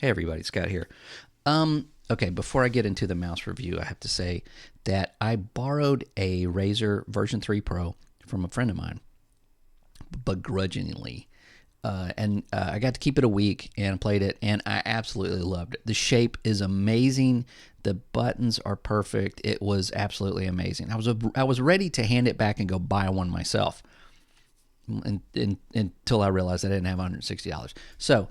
Hey everybody, Scott here. Okay, before I get into the mouse review, I have to say that I borrowed a Razer Version 3 Pro from a friend of mine, begrudgingly. I got to keep it a week and played it, and I absolutely loved it. The shape is amazing. The buttons are perfect. It was absolutely amazing. I was ready to hand it back and go buy one myself, until I realized I didn't have $160. So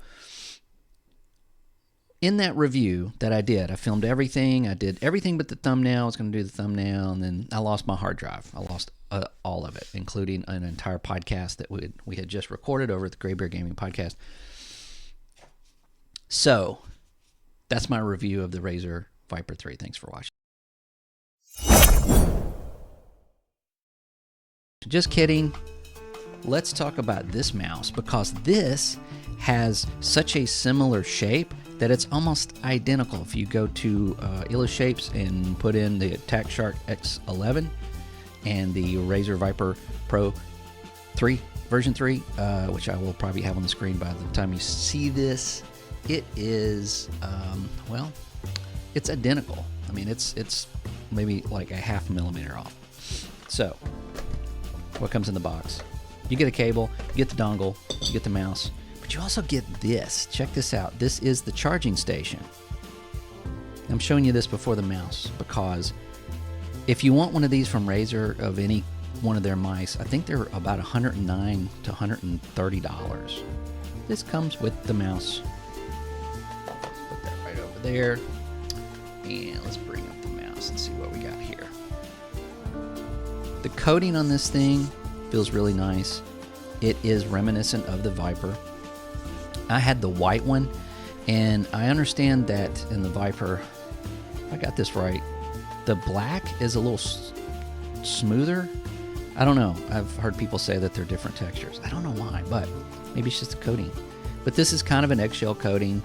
in that review that I did, I filmed everything. I did everything but the thumbnail. I was going to do the thumbnail, and then I lost my hard drive. I lost all of it, including an entire podcast that we had just recorded over at the Gray Bear Gaming Podcast. So that's my review of the Razer Viper 3. Thanks for watching. Just kidding. Let's talk about this mouse, because this has such a similar shape that it's almost identical. If you go to Illushapes and put in the Shark X11 and the Razer Viper Pro 3 version 3, which I will probably have on the screen by the time you see this, it is well, it's identical. I mean, it's maybe like a ½ millimeter off. So what comes in the box? You get a cable, you get the dongle, you get the mouse, but you also get this. Check this out. This is the charging station. I'm showing you this before the mouse because if you want one of these from Razer, of any one of their mice, I think they're about $109 to $130. This comes with the mouse. Put that right over there. And let's bring up the mouse and see what we got here. The coating on this thing feels really nice. It is reminiscent of the Viper. I had the white one, and I understand that in the Viper, if I got this right, the black is a little smoother. I don't know. I've heard people say that they're different textures. I don't know why, but maybe it's just a coating. But this is kind of an eggshell coating,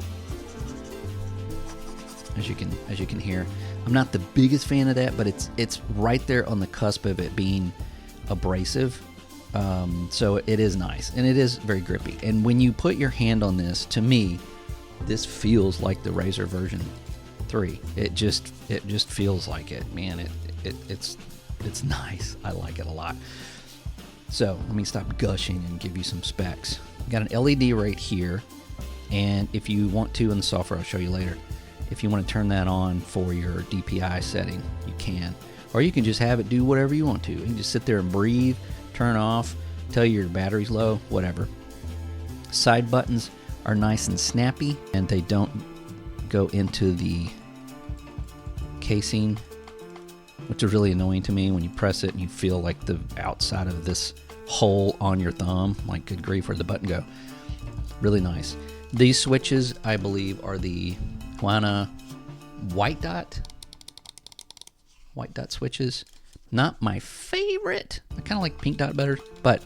as you can hear. I'm not the biggest fan of that, but it's right there on the cusp of it being abrasive. So it is nice, and it is very grippy. And when you put your hand on this, to me, this feels like the Razer version 3. It just feels like it, man. It's nice. I like it a lot. So let me stop gushing and give you some specs. Got an LED right here, and if you want to, in the software I'll show you later, if you want to turn that on for your DPI setting, you can. Or you can just have it do whatever you want to. You can just sit there and breathe, turn off, tell you your battery's low, whatever. Side buttons are nice and snappy, and they don't go into the casing, which is really annoying to me when you press it and you feel like the outside of this hole on your thumb. Like, good grief, where'd the button go? Really nice. These switches, I believe, are the Juana white dot switches. Not my favorite. I kind of like pink dot better, but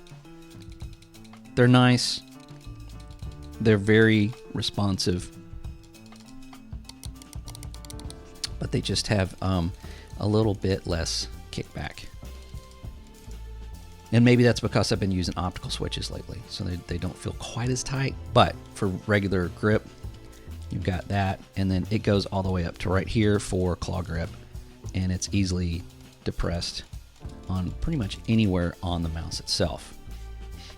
they're nice. They're very responsive, but they just have a little bit less kickback. And maybe that's because I've been using optical switches lately, so they don't feel quite as tight. But for regular grip, you've got that, and then it goes all the way up to right here for claw grip, and it's easily depressed on pretty much anywhere on the mouse itself.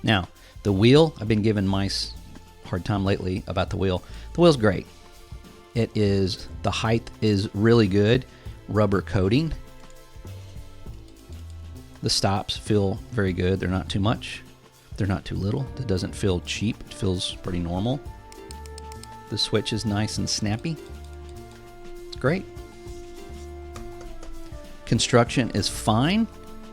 Now, the wheel, I've been giving mice a hard time lately about the wheel. The wheel's great. The height is really good. Rubber coating. The stops feel very good. They're not too much. They're not too little. It doesn't feel cheap. It feels pretty normal. The switch is nice and snappy. It's great. Construction is fine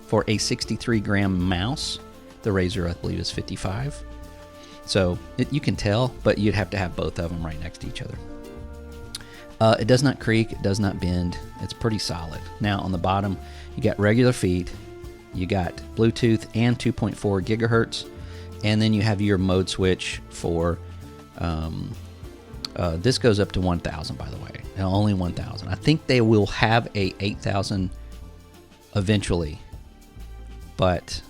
for a 63-gram mouse. The Razer, I believe, is 55. So you can tell, but you'd have to have both of them right next to each other. It does not creak. It does not bend. It's pretty solid. Now, on the bottom, you got regular feed. You got Bluetooth and 2.4 gigahertz. And then you have your mode switch for... this goes up to 1,000, by the way. Now, only 1,000. I think they will have a 8,000 eventually, but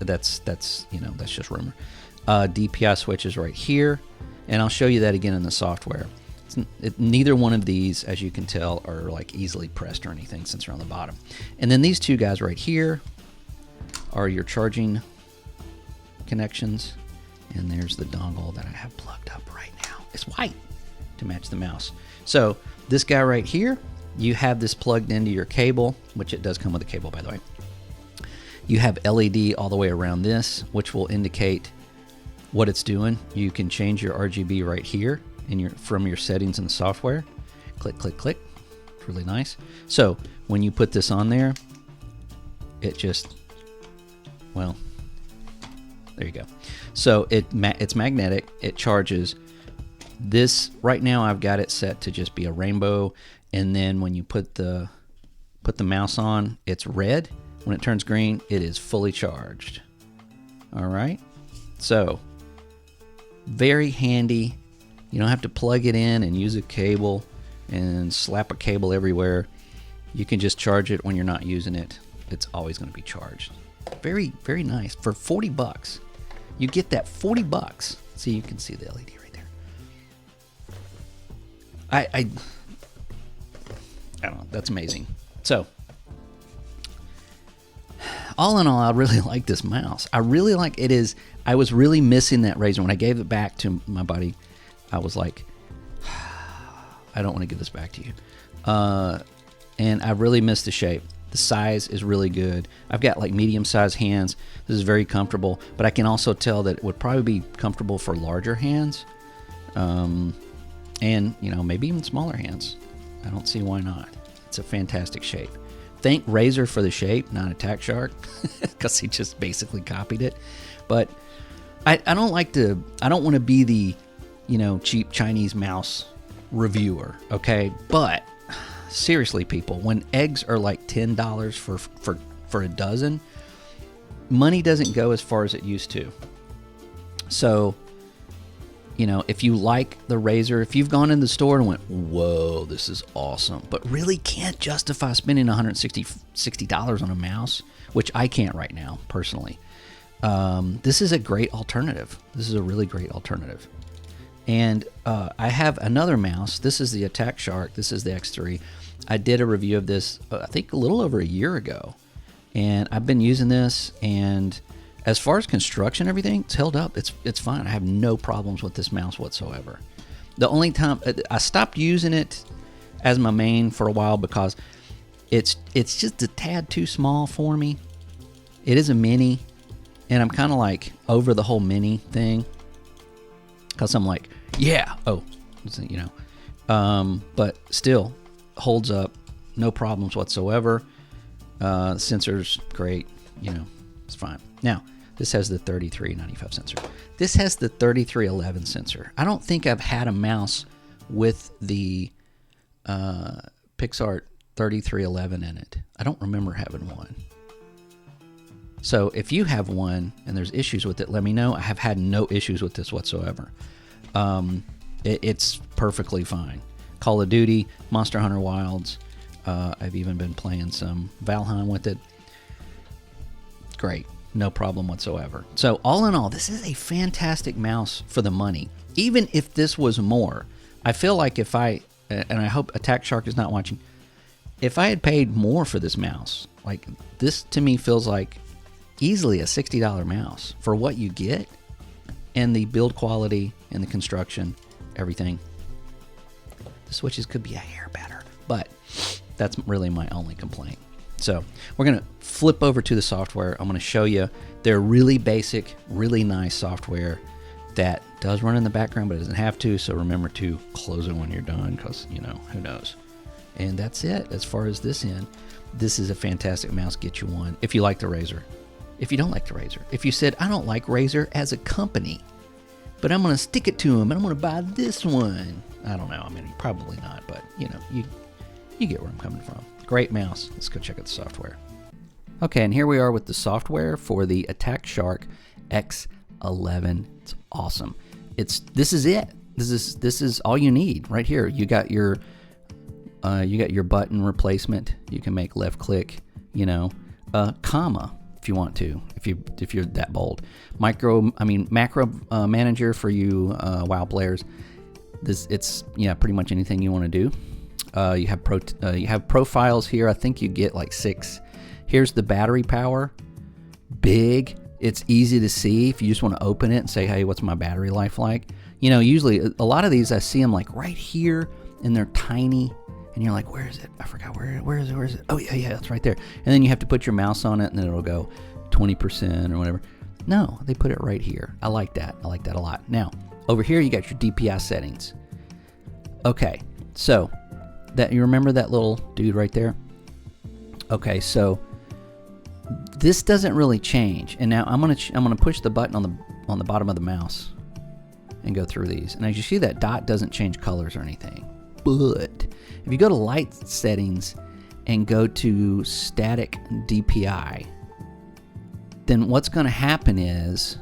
that's just rumor. DPI switches right here. And I'll show you that again in the software. Neither one of these, as you can tell, are like easily pressed or anything since they're on the bottom. And then these two guys right here are your charging connections. And there's the dongle that I have plugged up right now. It's white to match the mouse. So this guy right here, you have this plugged into your cable, which it does come with a cable, by the way. You have LED all the way around this, which will indicate what it's doing. You can change your RGB right here from your settings in the software. Click, click, click. It's really nice. So when you put this on there, it just, well, there you go. So it's magnetic. It charges. This right now I've got it set to just be a rainbow, and then when you put the mouse on, it's red. When it turns green, it is fully charged. All right. So very handy. You don't have to plug it in and use a cable and slap a cable everywhere. You can just charge it when you're not using it. It's always going to be charged. Very, very nice. For 40 bucks, you get that 40 bucks. See, you can see the LED right there. I don't know. That's amazing. So, all in all, I really like this mouse. I really like it. I was really missing that Razer. When I gave it back to my buddy, I was like, I don't want to give this back to you. And I really missed the shape. The size is really good. I've got like medium-sized hands. This is very comfortable, but I can also tell that it would probably be comfortable for larger hands. And, you know, maybe even smaller hands. I don't see why not. It's a fantastic shape. Thank Razer for the shape, not Attack Shark, because he just basically copied it. But I don't want to be the, you know, cheap Chinese mouse reviewer, okay? But seriously, people, when eggs are like $10 for a dozen, money doesn't go as far as it used to. So, you know, if you like the Razer, if you've gone in the store and went, whoa, this is awesome, but really can't justify spending $160 on a mouse, which I can't right now, personally, this is a great alternative. This is a really great alternative. And I have another mouse. This is the Attack Shark. This is the X3. I did a review of this, I think, a little over a year ago. And I've been using this, and as far as construction and everything, it's held up. It's fine. I have no problems with this mouse whatsoever. The only time I stopped using it as my main for a while because it's just a tad too small for me. It is a mini, and I'm kind of like over the whole mini thing because I'm like, yeah, oh, you know, but still holds up, no problems whatsoever. Sensor's great, you know, it's fine. Now, this has the 3395 sensor. This has the 3311 sensor. I don't think I've had a mouse with the Pixart 3311 in it. I don't remember having one. So if you have one and there's issues with it, let me know. I have had no issues with this whatsoever. It's perfectly fine. Call of Duty, Monster Hunter Wilds. I've even been playing some Valheim with it. Great. No problem whatsoever. So all in all, this is a fantastic mouse for the money. Even if this was more, I feel like if I, and I hope Attack Shark is not watching, if I had paid more for this mouse, like this to me feels like easily a $60 mouse for what you get and the build quality and the construction, everything. The switches could be a hair better, but that's really my only complaint. So we're going to flip over to the software. I'm going to show you their really basic, really nice software that does run in the background, but it doesn't have to. So remember to close it when you're done because, you know, who knows. And that's it as far as this end. This is a fantastic mouse. Get you one if you like the Razer. If you don't like the Razer. If you said, I don't like Razer as a company, but I'm going to stick it to them and I'm going to buy this one. I don't know. I mean, probably not, but, you know, you get where I'm coming from. Great mouse. Let's go check out the software. Okay, and here we are with the software for the Attack Shark X11. It's awesome. This is it. This is all you need right here. You got your button replacement. You can make left click, you know, comma. if you want to, if you're that bold. Macro manager for you WoW players. It's pretty much anything you want to do. You have profiles here. I think you get like 6. Here's the battery power. Big. It's easy to see if you just want to open it and say, hey, what's my battery life like? Usually a lot of these I see them like right here, and they're tiny. And you're like, where is it? I forgot where is it? Oh yeah, it's right there. And then you have to put your mouse on it, and then it'll go 20% or whatever. No, they put it right here. I like that. I like that a lot. Now, over here you got your DPI settings. Okay, so that you remember that little dude right there? Okay, so this doesn't really change. And now I'm gonna push the button on the bottom of the mouse and go through these. And as you see, that dot doesn't change colors or anything. But if you go to light settings and go to static DPI, then what's going to happen is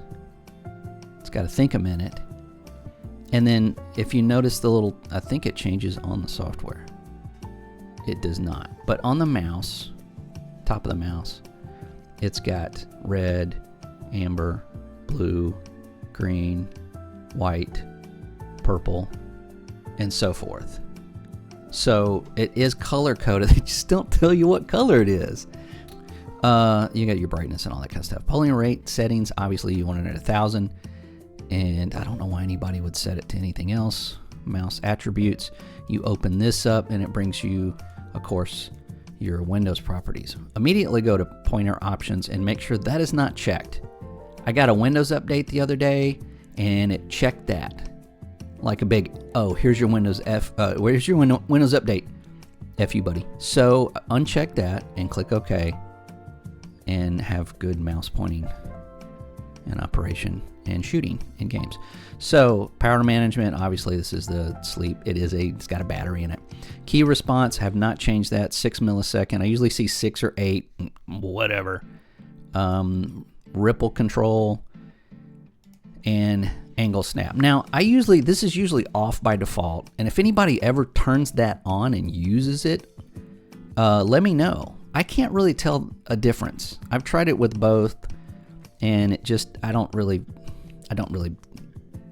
it's got to think a minute. And then if you notice the little, I think it changes on the software. It does not. But on the mouse, top of the mouse, it's got red, amber, blue, green, white, purple, and so forth. So it is color coded. They just don't tell you what color it is. You got your brightness and all that kind of stuff. Polling rate settings, obviously you want it at 1,000. And I don't know why anybody would set it to anything else. Mouse attributes. You open this up and it brings you, of course, your Windows properties. Immediately go to pointer options and make sure that is not checked. I got a Windows update the other day and it checked that. Like a big, oh, here's your Windows where's your Windows update? F you, buddy. So uncheck that and click OK and have good mouse pointing and operation and shooting in games. So power management, obviously this is the sleep. It's got a battery in it. Key response, have not changed that. 6 millisecond. I usually see 6 or 8, whatever. Ripple control and angle snap. Now, this is usually off by default, and if anybody ever turns that on and uses it, let me know. I can't really tell a difference. I've tried it with both, and it just I don't really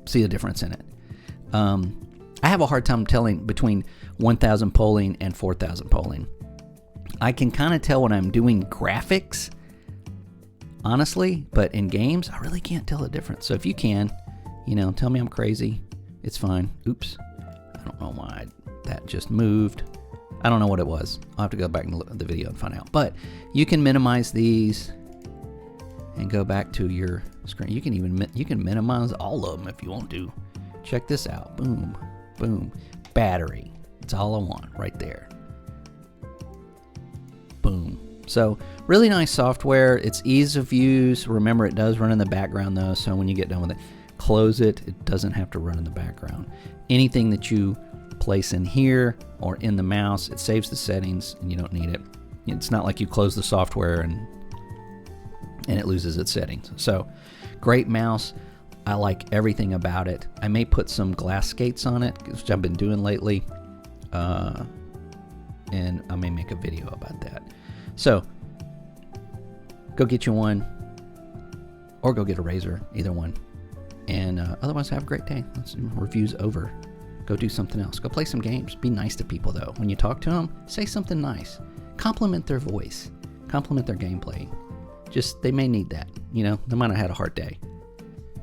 see a difference in it. I have a hard time telling between 1,000 polling and 4,000 polling. I can kind of tell when I'm doing graphics, honestly, but in games, I really can't tell the difference. So if you can, tell me I'm crazy. It's fine. Oops. I don't know why that just moved. I don't know what it was. I'll have to go back and look at the video and find out. But you can minimize these and go back to your screen. You can minimize all of them if you want to. Check this out. Boom, boom. Battery. It's all I want right there. Boom. So really nice software. It's ease of use. Remember, it does run in the background though, so when you get done with it, close it. It doesn't have to run in the background. Anything that you place in here or in the mouse, it saves the settings and you don't need it. It's not like you close the software and it loses its settings. So great mouse. I like everything about it. I may put some glass skates on it, which I've been doing lately. And I may make a video about that. So go get you one or go get a Razer, either one. And otherwise have a great day. Review's over. Go do something else. Go play some games. Be nice to people though. When you talk to them, say something nice. Compliment their voice. Compliment their gameplay. They may need that. They might have had a hard day.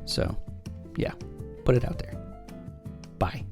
So, yeah, put it out there. Bye.